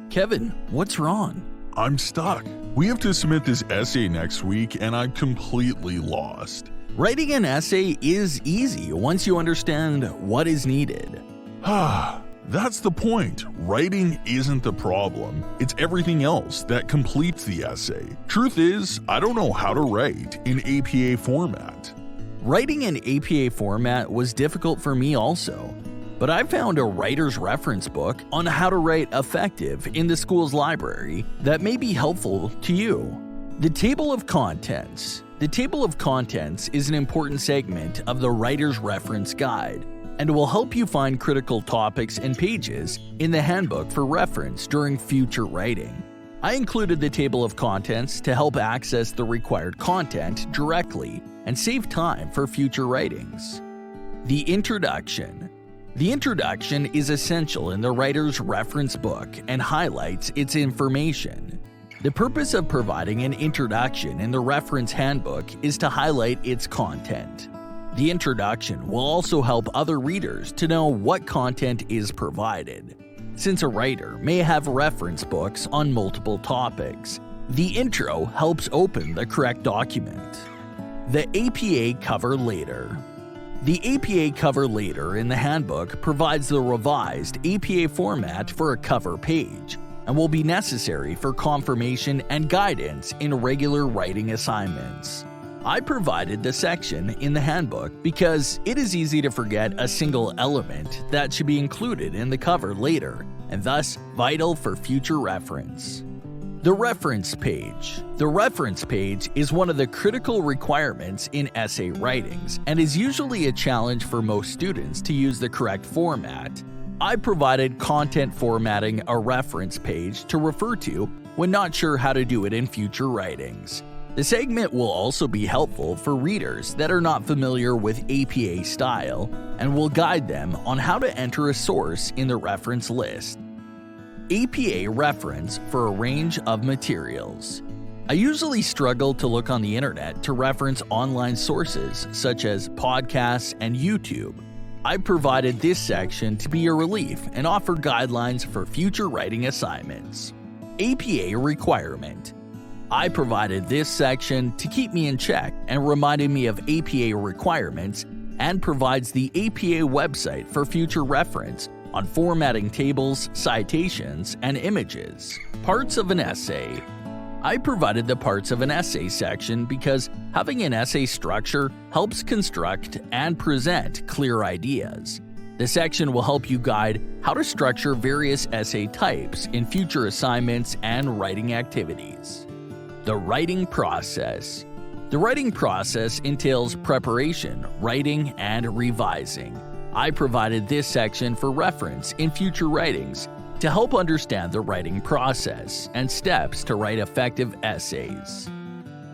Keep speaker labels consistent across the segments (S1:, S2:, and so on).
S1: Kevin, what's wrong?
S2: I'm stuck. We have to submit this essay next week and I'm completely lost.
S1: Writing an essay is easy once you understand what is needed.
S2: That's the point. Writing isn't the problem. It's everything else that completes the essay. Truth is, I don't know how to write in APA format.
S1: Writing in APA format was difficult for me also, but I found a writer's reference book on how to write effective in the school's library that may be helpful to you. The Table of Contents. The Table of Contents is an important segment of the Writer's Reference Guide and will help you find critical topics and pages in the handbook for reference during future writing. I included the Table of Contents to help access the required content directly and save time for future writings. The Introduction. The introduction is essential in the writer's reference book and highlights its information. The purpose of providing an introduction in the reference handbook is to highlight its content. The introduction will also help other readers to know what content is provided. Since a writer may have reference books on multiple topics, the intro helps open the correct document. The APA Cover Letter. The APA Cover Letter in the handbook provides the revised APA format for a cover page and will be necessary for confirmation and guidance in regular writing assignments. I provided the section in the handbook because it is easy to forget a single element that should be included in the cover later, and thus vital for future reference. The reference page. The reference page is one of the critical requirements in essay writings and is usually a challenge for most students to use the correct format. I provided content formatting a reference page to refer to when not sure how to do it in future writings. The segment will also be helpful for readers that are not familiar with APA style and will guide them on how to enter a source in the reference list. APA reference for a range of materials. I usually struggle to look on the internet to reference online sources such as podcasts and YouTube. I provided this section to be a relief and offer guidelines for future writing assignments. APA requirement. I provided this section to keep me in check and reminded me of APA requirements and provides the APA website for future reference on formatting tables, citations, and images. Parts of an essay. I provided the parts of an essay section because having an essay structure helps construct and present clear ideas. The section will help you guide how to structure various essay types in future assignments and writing activities. The writing process. The writing process entails preparation, writing, and revising. I provided this section for reference in future writings to help understand the writing process and steps to write effective essays.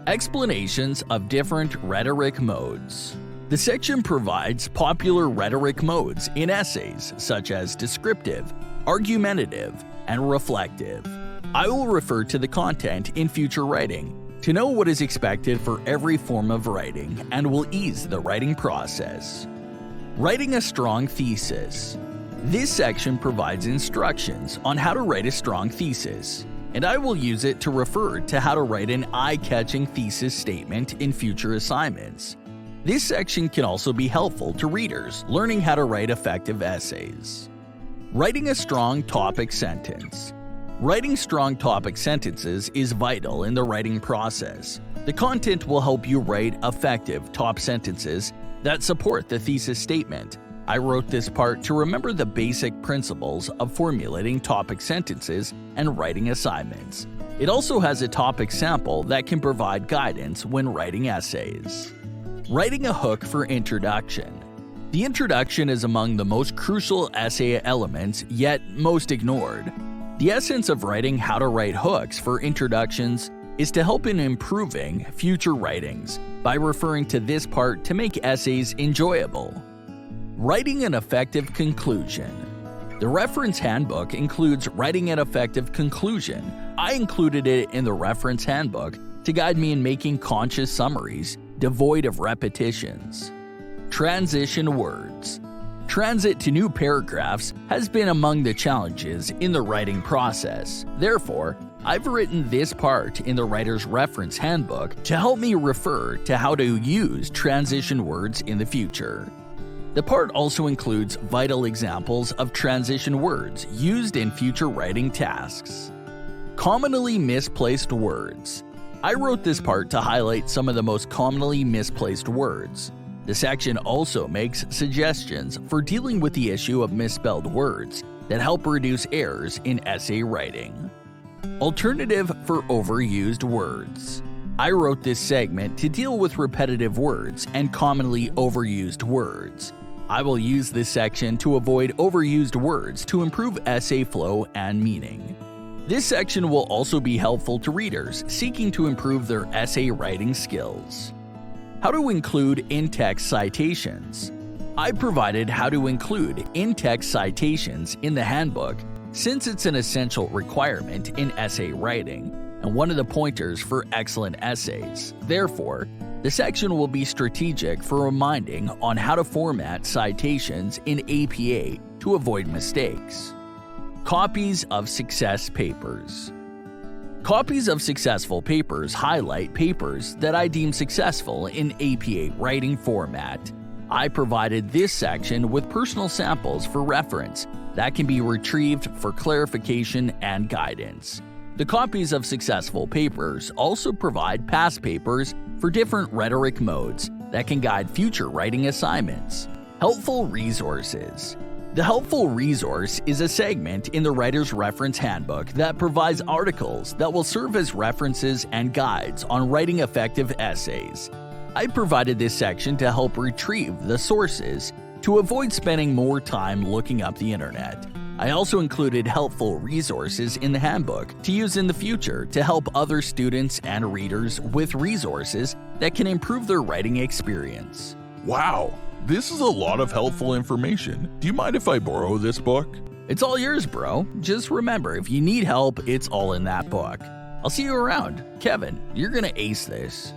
S1: Explanations of different rhetoric modes. The section provides popular rhetoric modes in essays such as descriptive, argumentative, and reflective. I will refer to the content in future writing to know what is expected for every form of writing and will ease the writing process. Writing a strong thesis. This section provides instructions on how to write a strong thesis, and I will use it to refer to how to write an eye-catching thesis statement in future assignments. This section can also be helpful to readers learning how to write effective essays. Writing a strong topic sentence. Writing strong topic sentences is vital in the writing process. The content will help you write effective top sentences that support the thesis statement. I wrote this part to remember the basic principles of formulating topic sentences and writing assignments. It also has a topic sample that can provide guidance when writing essays. Writing a hook for introduction. The introduction is among the most crucial essay elements, yet most ignored. The essence of writing how to write hooks for introductions is to help in improving future writings by referring to this part to make essays enjoyable. Writing an effective conclusion. The reference handbook includes writing an effective conclusion. I included it in the reference handbook to guide me in making conscious summaries devoid of repetitions. Transition words. Transit to new paragraphs has been among the challenges in the writing process. Therefore, I've written this part in the Writer's Reference Handbook to help me refer to how to use transition words in the future. The part also includes vital examples of transition words used in future writing tasks. Commonly misplaced words. I wrote this part to highlight some of the most commonly misplaced words. The section also makes suggestions for dealing with the issue of misspelled words that help reduce errors in essay writing. Alternative for overused words. I wrote this segment to deal with repetitive words and commonly overused words. I will use this section to avoid overused words to improve essay flow and meaning. This section will also be helpful to readers seeking to improve their essay writing skills. How to include in-text citations. I provided how to include in-text citations in the handbook since it's an essential requirement in essay writing and one of the pointers for excellent essays. Therefore, the section will be strategic for reminding on how to format citations in APA to avoid mistakes. Copies of success papers. Copies of successful papers highlight papers that I deem successful in APA writing format. I provided this section with personal samples for reference that can be retrieved for clarification and guidance. The copies of successful papers also provide past papers for different rhetoric modes that can guide future writing assignments. Helpful resources. The Helpful Resource is a segment in the Writer's Reference Handbook that provides articles that will serve as references and guides on writing effective essays. I provided this section to help retrieve the sources to avoid spending more time looking up the internet. I also included helpful resources in the handbook to use in the future to help other students and readers with resources that can improve their writing experience.
S2: Wow, this is a lot of helpful information. Do you mind if I borrow this book?
S1: It's all yours, bro. Just remember, if you need help, it's all in that book. I'll see you around. Kevin, you're gonna ace this.